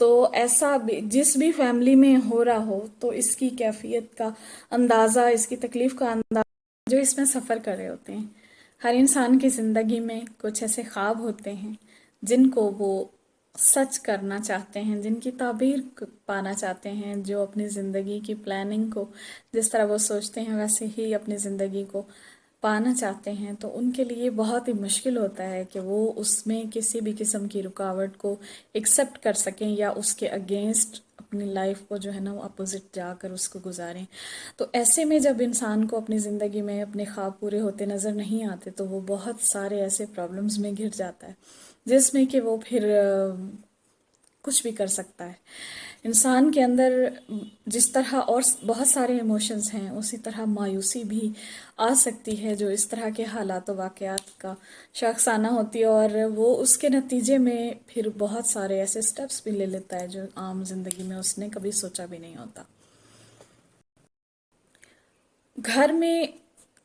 تو ایسا بھی جس بھی فیملی میں ہو رہا ہو تو اس کی کیفیت کا اندازہ، اس کی تکلیف کا اندازہ جو اس میں سفر کر رہے ہوتے ہیں. ہر انسان کی زندگی میں کچھ ایسے خواب ہوتے ہیں جن کو وہ سچ کرنا چاہتے ہیں، جن کی تعبیر پانا چاہتے ہیں، جو اپنی زندگی کی پلاننگ کو جس طرح وہ سوچتے ہیں ویسے ہی اپنی زندگی کو پانا چاہتے ہیں. تو ان کے لیے بہت ہی مشکل ہوتا ہے کہ وہ اس میں کسی بھی قسم کی رکاوٹ کو ایکسیپٹ کر سکیں یا اس کے اگینسٹ اپنی لائف کو جو ہے نا وہ اپوزٹ جا کر اس کو گزاریں. تو ایسے میں جب انسان کو اپنی زندگی میں اپنے خواب پورے ہوتے نظر نہیں آتے تو وہ بہت سارے ایسے پرابلمز میں گھر جاتا ہے جس میں کہ وہ پھر کچھ بھی کر سکتا ہے. انسان کے اندر جس طرح اور بہت سارے ایموشنز ہیں اسی طرح مایوسی بھی آ سکتی ہے جو اس طرح کے حالات و واقعات کا شاخسانہ ہوتی ہے، اور وہ اس کے نتیجے میں پھر بہت سارے ایسے سٹیپس بھی لے لیتا ہے جو عام زندگی میں اس نے کبھی سوچا بھی نہیں ہوتا. گھر میں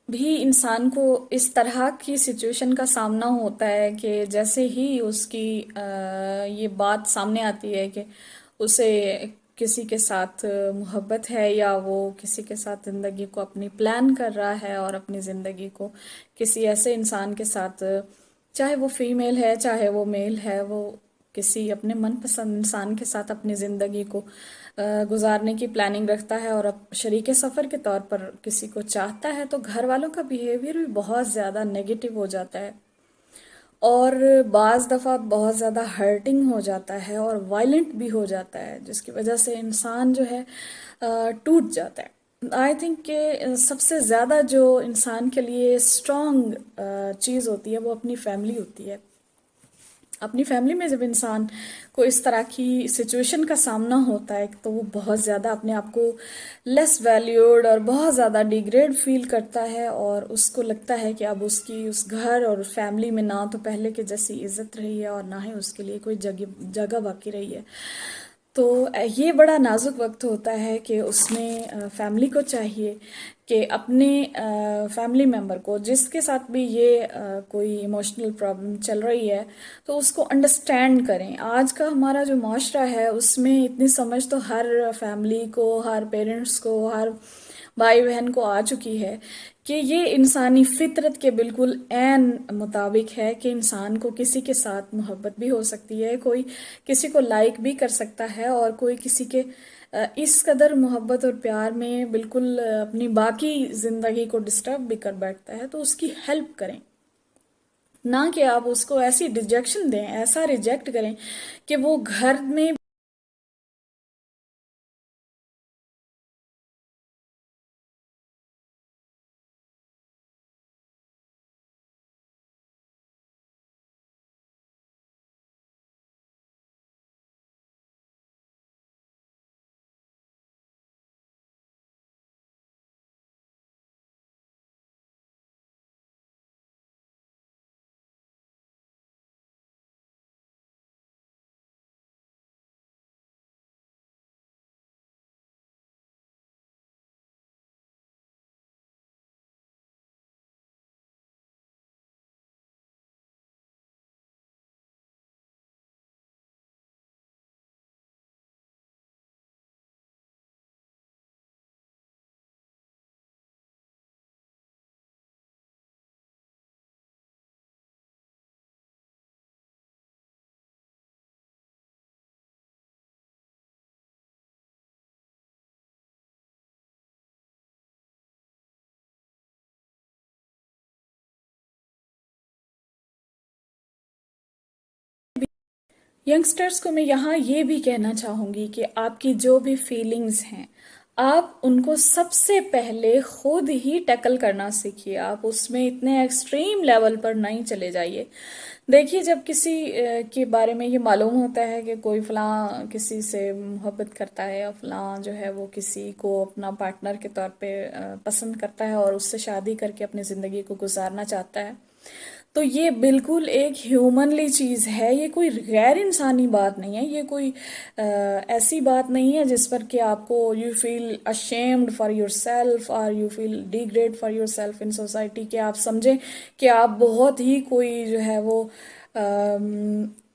بھی انسان کو اس طرح کی سچویشن کا سامنا ہوتا ہے کہ جیسے ہی اس کی یہ بات سامنے آتی ہے کہ اسے کسی کے ساتھ محبت ہے یا وہ کسی کے ساتھ زندگی کو اپنی پلان کر رہا ہے اور اپنی زندگی کو کسی ایسے انسان کے ساتھ، چاہے وہ فیمیل ہے چاہے وہ میل ہے، وہ کسی اپنے من پسند انسان کے ساتھ اپنی زندگی کو گزارنے کی پلاننگ رکھتا ہے اور اب شریک سفر کے طور پر کسی کو چاہتا ہے، تو گھر والوں کا بیہیویئر بھی بہت زیادہ نیگیٹو ہو جاتا ہے اور بعض دفعہ بہت زیادہ ہرٹنگ ہو جاتا ہے اور وائلنٹ بھی ہو جاتا ہے، جس کی وجہ سے انسان جو ہے ٹوٹ جاتا ہے. آئی تھنک کہ سب سے زیادہ جو انسان کے لیے اسٹرانگ چیز ہوتی ہے وہ اپنی فیملی ہوتی ہے. اپنی فیملی میں جب انسان کو اس طرح کی سچویشن کا سامنا ہوتا ہے تو وہ بہت زیادہ اپنے آپ کو لیس ویلیوڈ اور بہت زیادہ ڈیگریڈ فیل کرتا ہے، اور اس کو لگتا ہے کہ اب اس کی اس گھر اور فیملی میں نہ تو پہلے کے جیسی عزت رہی ہے اور نہ ہی اس کے لیے کوئی جگہ باقی رہی ہے. تو یہ بڑا نازک وقت ہوتا ہے کہ اس میں فیملی کو چاہیے کہ اپنے فیملی ممبر کو جس کے ساتھ بھی یہ کوئی ایموشنل پرابلم چل رہی ہے تو اس کو انڈرسٹینڈ کریں. آج کا ہمارا جو معاشرہ ہے اس میں اتنی سمجھ تو ہر فیملی کو، ہر پیرنٹس کو، ہر بھائی بہن کو آ چکی ہے کہ یہ انسانی فطرت کے بالکل عین مطابق ہے کہ انسان کو کسی کے ساتھ محبت بھی ہو سکتی ہے، کوئی کسی کو لائک بھی کر سکتا ہے، اور کوئی کسی کے اس قدر محبت اور پیار میں بالکل اپنی باقی زندگی کو ڈسٹرب بھی کر بیٹھتا ہے تو اس کی ہیلپ کریں، نہ کہ آپ اس کو ایسی ریجیکشن دیں، ایسا ریجیکٹ کریں کہ وہ گھر میں ینگسٹرز کو میں یہاں یہ بھی کہنا چاہوں گی کہ آپ کی جو بھی فیلنگز ہیں آپ ان کو سب سے پہلے خود ہی ٹیکل کرنا سیکھیے. آپ اس میں اتنے ایکسٹریم لیول پر نہیں چلے جائیے. دیکھیے جب کسی کے بارے میں یہ معلوم ہوتا ہے کہ کوئی فلاں کسی سے محبت کرتا ہے اور فلاں جو ہے وہ کسی کو اپنا پارٹنر کے طور پہ پسند کرتا ہے اور اس سے شادی کر کے اپنی زندگی کو گزارنا چاہتا ہے، تو یہ بالکل ایک ہیومنلی چیز ہے، یہ کوئی غیر انسانی بات نہیں ہے، یہ کوئی ایسی بات نہیں ہے جس پر کہ آپ کو you feel ashamed for yourself اور you feel degrade for yourself in society, کہ آپ سمجھیں کہ آپ بہت ہی کوئی جو ہے وہ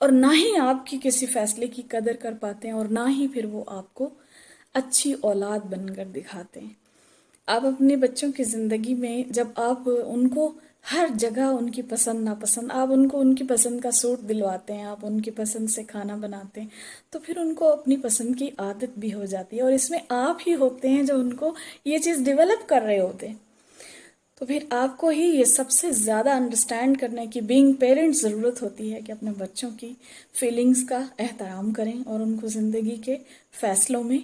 اور نہ ہی آپ کی کسی فیصلے کی قدر کر پاتے ہیں، اور نہ ہی پھر وہ آپ کو اچھی اولاد بن کر دکھاتے ہیں۔ آپ اپنے بچوں کی زندگی میں جب آپ ان کو ہر جگہ ان کی پسند ناپسند، آپ ان کو ان کی پسند کا سوٹ دلواتے ہیں، آپ ان کی پسند سے کھانا بناتے ہیں، تو پھر ان کو اپنی پسند کی عادت بھی ہو جاتی ہے، اور اس میں آپ ہی ہوتے ہیں جو ان کو یہ چیز ڈیولپ کر رہے ہوتے ہیں۔ تو پھر آپ کو ہی یہ سب سے زیادہ انڈرسٹینڈ کرنے کی بینگ پیرنٹ ضرورت ہوتی ہے کہ اپنے بچوں کی فیلنگز کا احترام کریں اور ان کو زندگی کے فیصلوں میں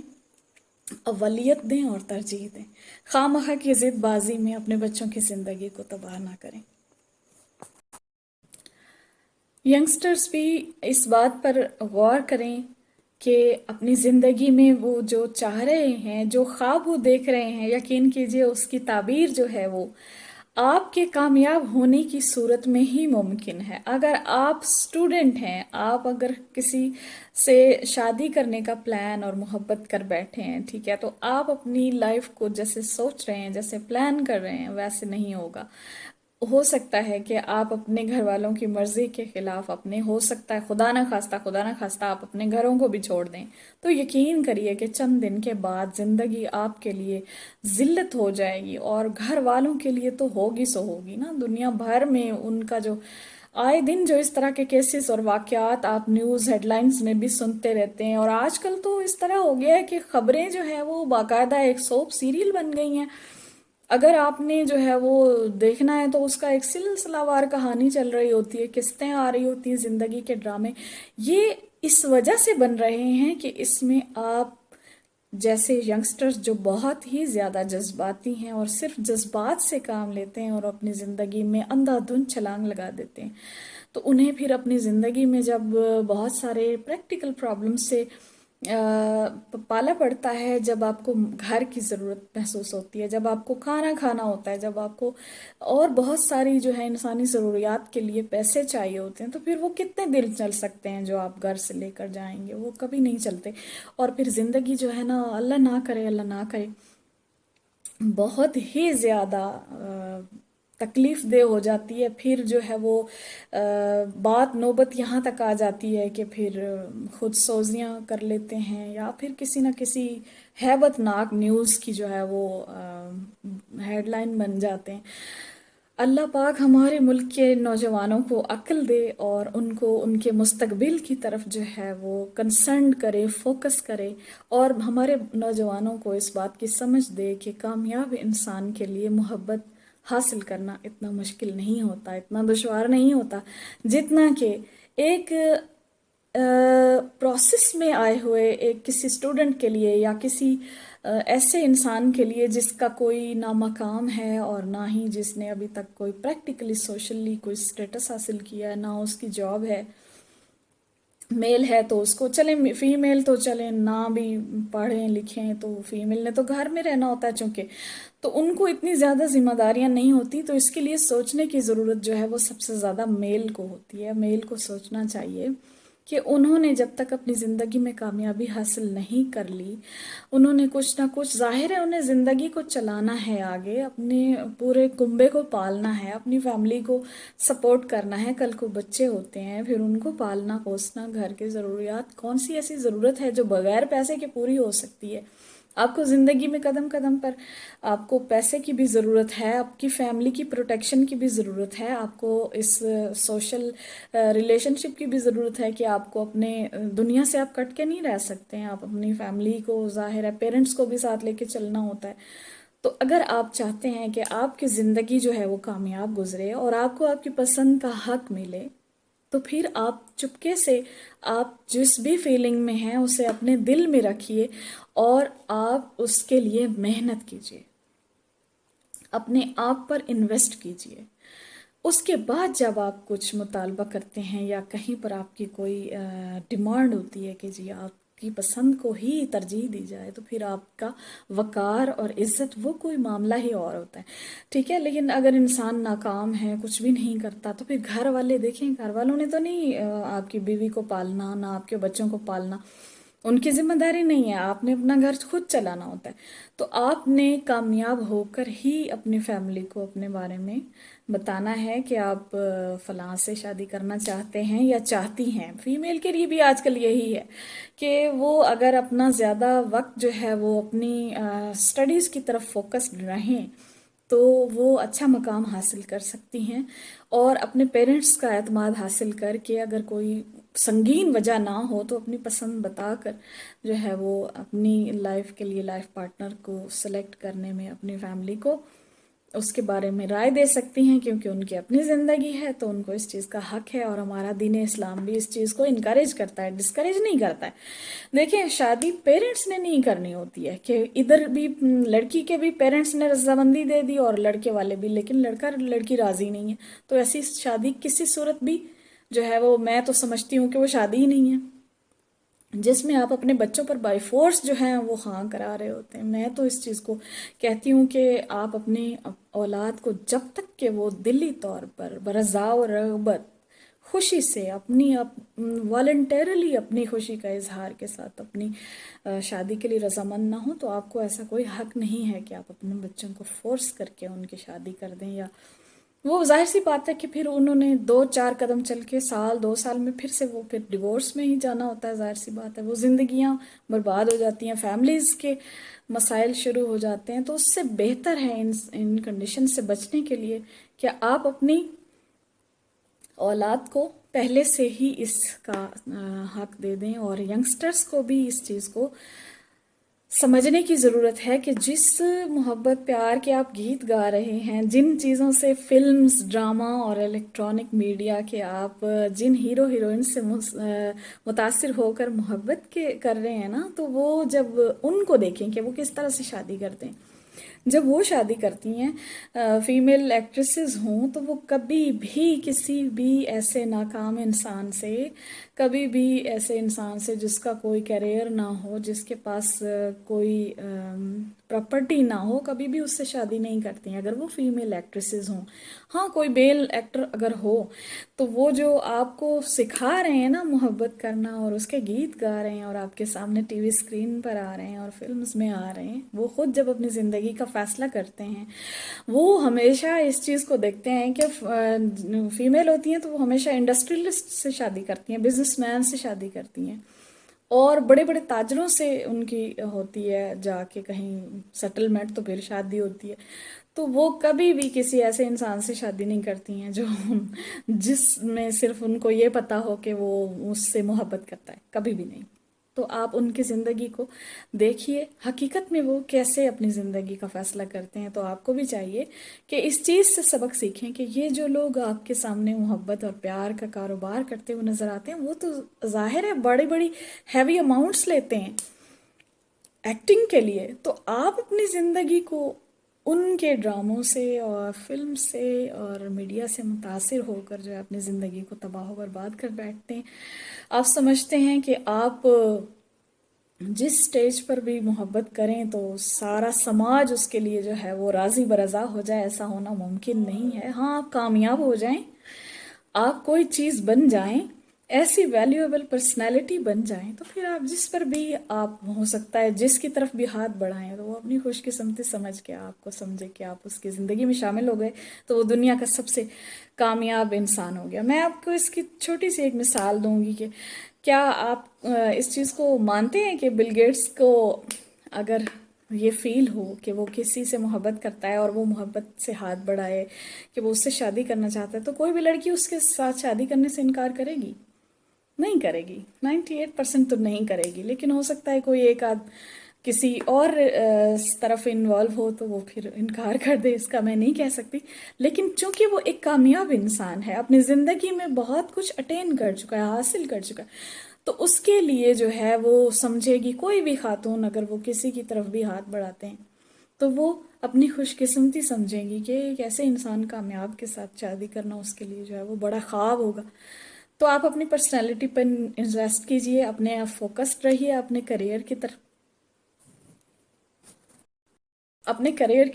اولیت دیں اور ترجیح دیں، خواہ مخواہ کی ضد بازی میں اپنے بچوں کی زندگی کو تباہ نہ کریں۔ ینگسٹرز بھی اس بات پر غور کریں کہ اپنی زندگی میں وہ جو چاہ رہے ہیں، جو خواب وہ دیکھ رہے ہیں، یقین کیجئے اس کی تعبیر جو ہے وہ آپ کے کامیاب ہونے کی صورت میں ہی ممکن ہے۔ اگر آپ اسٹوڈنٹ ہیں، آپ اگر کسی سے شادی کرنے کا پلان اور محبت کر بیٹھے ہیں، ٹھیک ہے، تو آپ اپنی لائف کو جیسے سوچ رہے ہیں، جیسے پلان کر رہے ہیں، ویسے نہیں ہوگا۔ ہو سکتا ہے کہ آپ اپنے گھر والوں کی مرضی کے خلاف ہو سکتا ہے خدا نہ خواستہ آپ اپنے گھروں کو بھی چھوڑ دیں، تو یقین کریے کہ چند دن کے بعد زندگی آپ کے لیے ذلت ہو جائے گی، اور گھر والوں کے لیے تو ہوگی سو ہوگی نا۔ دنیا بھر میں ان کا جو آئے دن جو اس طرح کے کیسز اور واقعات آپ نیوز ہیڈ لائنز میں بھی سنتے رہتے ہیں، اور آج کل تو اس طرح ہو گیا ہے کہ خبریں جو ہیں وہ باقاعدہ ایک سوپ سیریل بن گئی ہیں۔ اگر آپ نے جو ہے وہ دیکھنا ہے تو اس کا ایک سلسلہ وار کہانی چل رہی ہوتی ہے، قسطیں آ رہی ہوتی ہیں، زندگی کے ڈرامے یہ اس وجہ سے بن رہے ہیں کہ اس میں آپ جیسے ینگسٹرز جو بہت ہی زیادہ جذباتی ہیں اور صرف جذبات سے کام لیتے ہیں اور اپنی زندگی میں اندھا دھند چھلانگ لگا دیتے ہیں، تو انہیں پھر اپنی زندگی میں جب بہت سارے پریکٹیکل پرابلم سے پالا پڑتا ہے، جب آپ کو گھر کی ضرورت محسوس ہوتی ہے، جب آپ کو کھانا کھانا ہوتا ہے، جب آپ کو اور بہت ساری جو ہے انسانی ضروریات کے لیے پیسے چاہیے ہوتے ہیں، تو پھر وہ کتنے دن چل سکتے ہیں جو آپ گھر سے لے کر جائیں گے؟ وہ کبھی نہیں چلتے، اور پھر زندگی جو ہے نا، اللہ نہ کرے اللہ نہ کرے، بہت ہی زیادہ تکلیف دہ ہو جاتی ہے۔ پھر جو ہے وہ بات نوبت یہاں تک آ جاتی ہے کہ پھر خود سوزیاں کر لیتے ہیں، یا پھر کسی نہ کسی ہیبت ناک نیوز کی جو ہے وہ ہیڈ لائن بن جاتے ہیں۔ اللہ پاک ہمارے ملک کے نوجوانوں کو عقل دے اور ان کو ان کے مستقبل کی طرف جو ہے وہ کنسرنڈ کرے، فوکس کرے، اور ہمارے نوجوانوں کو اس بات کی سمجھ دے کہ کامیاب انسان کے لیے محبت حاصل کرنا اتنا مشکل نہیں ہوتا، اتنا دشوار نہیں ہوتا، جتنا کہ ایک پروسیس میں آئے ہوئے ایک کسی اسٹوڈنٹ کے لیے یا کسی ایسے انسان کے لیے جس کا کوئی نہ مقام ہے اور نہ ہی جس نے ابھی تک کوئی پریکٹیکلی سوشلی کوئی اسٹیٹس حاصل کیا ہے، نہ اس کی جاب ہے، میل ہے تو اس کو چلیں، فیمیل تو چلیں نہ بھی پڑھیں لکھیں تو فیمیل نے تو گھر میں رہنا ہوتا ہے چونکہ، تو ان کو اتنی زیادہ ذمہ داریاں نہیں ہوتی، تو اس کے لیے سوچنے کی ضرورت جو ہے وہ سب سے زیادہ میل کو ہوتی ہے۔ میل کو سوچنا چاہیے کہ انہوں نے جب تک اپنی زندگی میں کامیابی حاصل نہیں کر لی، انہوں نے کچھ نہ کچھ، ظاہر ہے انہیں زندگی کو چلانا ہے، آگے اپنے پورے کنبے کو پالنا ہے، اپنی فیملی کو سپورٹ کرنا ہے، کل کو بچے ہوتے ہیں، پھر ان کو پالنا پوسنا، گھر کی ضروریات، کون سی ایسی ضرورت ہے جو بغیر پیسے کے پوری ہو سکتی ہے؟ آپ کو زندگی میں قدم قدم پر آپ کو پیسے کی بھی ضرورت ہے، آپ کی فیملی کی پروٹیکشن کی بھی ضرورت ہے، آپ کو اس سوشل ریلیشن شپ کی بھی ضرورت ہے کہ آپ کو اپنے دنیا سے آپ کٹ کے نہیں رہ سکتے ہیں، آپ اپنی فیملی کو، ظاہر ہے پیرنٹس کو بھی ساتھ لے کے چلنا ہوتا ہے۔ تو اگر آپ چاہتے ہیں کہ آپ کی زندگی جو ہے وہ کامیاب گزرے اور آپ کو آپ کی پسند کا حق ملے، تو پھر آپ چپکے سے آپ جس بھی فیلنگ میں ہیں اسے اپنے دل میں رکھیے اور آپ اس کے لیے محنت کیجیے، اپنے آپ پر انویسٹ کیجیے۔ اس کے بعد جب آپ کچھ مطالبہ کرتے ہیں یا کہیں پر آپ کی کوئی ڈیمانڈ ہوتی ہے کہ جی آپ کی پسند کو ہی ترجیح دی جائے، تو پھر آپ کا وقار اور عزت وہ کوئی معاملہ ہی اور ہوتا ہے، ٹھیک ہے۔ لیکن اگر انسان ناکام ہے، کچھ بھی نہیں کرتا، تو پھر گھر والے دیکھیں، گھر والوں نے تو نہیں آپ کی بیوی کو پالنا، نہ آپ کے بچوں کو پالنا، ان کی ذمہ داری نہیں ہے، آپ نے اپنا گھر خود چلانا ہوتا ہے. تو آپ نے کامیاب ہو کر ہی اپنی فیملی کو اپنے بارے میں بتانا ہے کہ آپ فلاں سے شادی کرنا چاہتے ہیں یا چاہتی ہیں. فیمیل کے لیے بھی آج کل یہی ہے کہ وہ اگر اپنا زیادہ وقت جو ہے وہ اپنی اسٹڈیز کی طرف فوکسڈ رہیں تو وہ اچھا مقام حاصل کر سکتی ہیں، اور اپنے پیرنٹس کا اعتماد حاصل کر کے اگر کوئی سنگین وجہ نہ ہو تو اپنی پسند بتا کر جو ہے وہ اپنی لائف کے لیے لائف پارٹنر کو سلیکٹ کرنے میں اپنی فیملی کو اس کے بارے میں رائے دے سکتی ہیں، کیونکہ ان کی اپنی زندگی ہے تو ان کو اس چیز کا حق ہے. اور ہمارا دین اسلام بھی اس چیز کو انکریج کرتا ہے، ڈسکریج نہیں کرتا ہے. دیکھیں، شادی پیرنٹس نے نہیں کرنی ہوتی ہے کہ ادھر بھی لڑکی کے بھی پیرنٹس نے رضامندی دے دی اور لڑکے والے بھی، لیکن لڑکا لڑکی راضی نہیں ہے تو ایسی شادی کسی صورت بھی جو ہے وہ میں تو سمجھتی ہوں کہ وہ شادی ہی نہیں ہے، جس میں آپ اپنے بچوں پر بائی فورس جو ہیں وہ ہاں کرا رہے ہوتے ہیں. میں تو اس چیز کو کہتی ہوں کہ آپ اپنی اولاد کو جب تک کہ وہ دلی طور پر برضا و رغبت خوشی سے اپنی والنٹیرلی اپنی خوشی کا اظہار کے ساتھ اپنی شادی کے لیے رضامند نہ ہو تو آپ کو ایسا کوئی حق نہیں ہے کہ آپ اپنے بچوں کو فورس کر کے ان کی شادی کر دیں. یا وہ ظاہر سی بات ہے کہ پھر انہوں نے 2-4 قدم چل کے سال 2 سال میں پھر سے وہ پھر ڈیورس میں ہی جانا ہوتا ہے. ظاہر سی بات ہے وہ زندگیاں برباد ہو جاتی ہیں، فیملیز کے مسائل شروع ہو جاتے ہیں. تو اس سے بہتر ہے ان کنڈیشن سے بچنے کے لیے کہ آپ اپنی اولاد کو پہلے سے ہی اس کا حق دے دیں، اور ینگسٹرز کو بھی اس چیز کو سمجھنے کی ضرورت ہے کہ جس محبت پیار کے آپ گیت گا رہے ہیں، جن چیزوں سے فلمز، ڈرامہ اور الیکٹرانک میڈیا کے آپ جن ہیرو ہیروئن سے متاثر ہو کر محبت کے کر رہے ہیں نا، تو وہ جب ان کو دیکھیں کہ وہ کس طرح سے شادی کرتے ہیں، جب وہ شادی کرتی ہیں فیمیل ایکٹریسز ہوں تو وہ کبھی بھی کسی بھی ایسے ناکام انسان سے، کبھی بھی ایسے انسان سے جس کا کوئی کیریئر نہ ہو، جس کے پاس کوئی پراپرٹی نہ ہو، کبھی بھی اس سے شادی نہیں کرتی ہیں اگر وہ فیمیل ایکٹریسز ہوں. ہاں، کوئی میل ایکٹر اگر ہو تو وہ جو آپ کو سکھا رہے ہیں نا محبت کرنا اور اس کے گیت گا رہے ہیں اور آپ کے سامنے ٹی وی اسکرین پر آ رہے ہیں اور فلمز میں آ رہے ہیں، وہ خود جب اپنی زندگی کا فیصلہ کرتے ہیں وہ ہمیشہ اس چیز کو دیکھتے ہیں کہ فیمیل ہوتی ہیں تو وہ ہمیشہ انڈسٹریلسٹ سے شادی کرتی ہیں، بزنس مین سے شادی کرتی ہیں، اور بڑے بڑے تاجروں سے ان کی ہوتی ہے جا کے کہیں سیٹلمنٹ، تو پھر شادی ہوتی ہے. تو وہ کبھی بھی کسی ایسے انسان سے شادی نہیں کرتی ہیں جو جس میں صرف ان کو یہ پتا ہو کہ وہ اس سے محبت کرتا ہے، کبھی بھی نہیں. تو آپ ان کی زندگی کو دیکھیے، حقیقت میں وہ کیسے اپنی زندگی کا فیصلہ کرتے ہیں. تو آپ کو بھی چاہیے کہ اس چیز سے سبق سیکھیں کہ یہ جو لوگ آپ کے سامنے محبت اور پیار کا کاروبار کرتے ہوئے نظر آتے ہیں وہ تو ظاہر ہے بڑی بڑی ہیوی اماؤنٹس لیتے ہیں ایکٹنگ کے لیے. تو آپ اپنی زندگی کو ان کے ڈراموں سے اور فلم سے اور میڈیا سے متاثر ہو کر جو ہے اپنی زندگی کو تباہ و برباد کر بیٹھتے ہیں. آپ سمجھتے ہیں کہ آپ جس سٹیج پر بھی محبت کریں تو سارا سماج اس کے لیے جو ہے وہ راضی برضا ہو جائے، ایسا ہونا ممکن نہیں ہے. ہاں، آپ کامیاب ہو جائیں، آپ کوئی چیز بن جائیں، ایسی ویلیویبل پرسنالٹی بن جائیں تو پھر آپ جس پر بھی آپ ہو سکتا ہے جس کی طرف بھی ہاتھ بڑھائیں تو وہ اپنی خوش قسمتی سمجھ کے آپ کو سمجھے کہ آپ اس کی زندگی میں شامل ہو گئے تو وہ دنیا کا سب سے کامیاب انسان ہو گیا. میں آپ کو اس کی چھوٹی سی ایک مثال دوں گی کہ کیا آپ اس چیز کو مانتے ہیں کہ بل گیٹس کو اگر یہ فیل ہو کہ وہ کسی سے محبت کرتا ہے اور وہ محبت سے ہاتھ بڑھائے کہ وہ اس سے شادی کرنا چاہتا ہے تو کوئی بھی لڑکی اس کے ساتھ شادی کرنے سے انکار کرے گی؟ نہیں کرے گی. 98% تو نہیں کرے گی، لیکن ہو سکتا ہے کوئی ایک آدھ کسی اور طرف انوالو ہو تو وہ پھر انکار کر دے، اس کا میں نہیں کہہ سکتی. لیکن چونکہ وہ ایک کامیاب انسان ہے، اپنی زندگی میں بہت کچھ اٹین کر چکا ہے، حاصل کر چکا ہے، تو اس کے لیے جو ہے وہ سمجھے گی کوئی بھی خاتون اگر وہ کسی کی طرف بھی ہاتھ بڑھاتے ہیں تو وہ اپنی خوش قسمتی سمجھیں گی کہ ایک ایسے انسان کامیاب کے ساتھ شادی کرنا اس کے لیے جو ہے وہ بڑا خواب ہوگا. تو آپ اپنی پرسنالٹی پر انویسٹ کیجئے، اپنے آپ فوکسڈ رہیے اپنے کریئر کی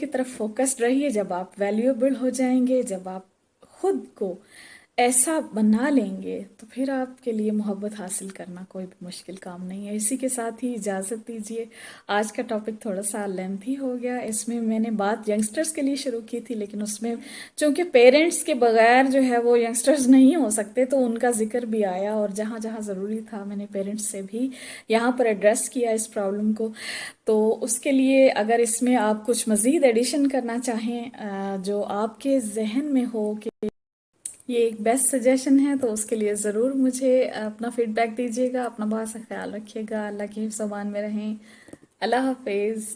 طرف فوکسڈ رہیے. جب آپ ویلیوبل ہو جائیں گے، جب آپ خود کو ایسا بنا لیں گے تو پھر آپ کے لیے محبت حاصل کرنا کوئی بھی مشکل کام نہیں ہے۔ اسی کے ساتھ ہی اجازت دیجیے، آج کا ٹاپک تھوڑا سا لینتھی ہو گیا، اس میں میں نے بات ینگسٹرز کے لیے شروع کی تھی، لیکن اس میں چونکہ پیرنٹس کے بغیر جو ہے وہ ینگسٹرز نہیں ہو سکتے تو ان کا ذکر بھی آیا، اور جہاں جہاں ضروری تھا میں نے پیرنٹس سے بھی یہاں پر ایڈریس کیا اس پرابلم کو۔ تو اس کے لیے اگر اس میں آپ کچھ مزید ایڈیشن کرنا چاہیں جو آپ کے ذہن میں ہو کہ یہ ایک بیسٹ سجیشن ہے، تو اس کے لیے ضرور مجھے اپنا فیڈ بیک دیجیے گا۔ اپنا بہت سا خیال رکھیے گا، اللہ کے حفظ و امان میں رہیں۔ اللہ حافظ۔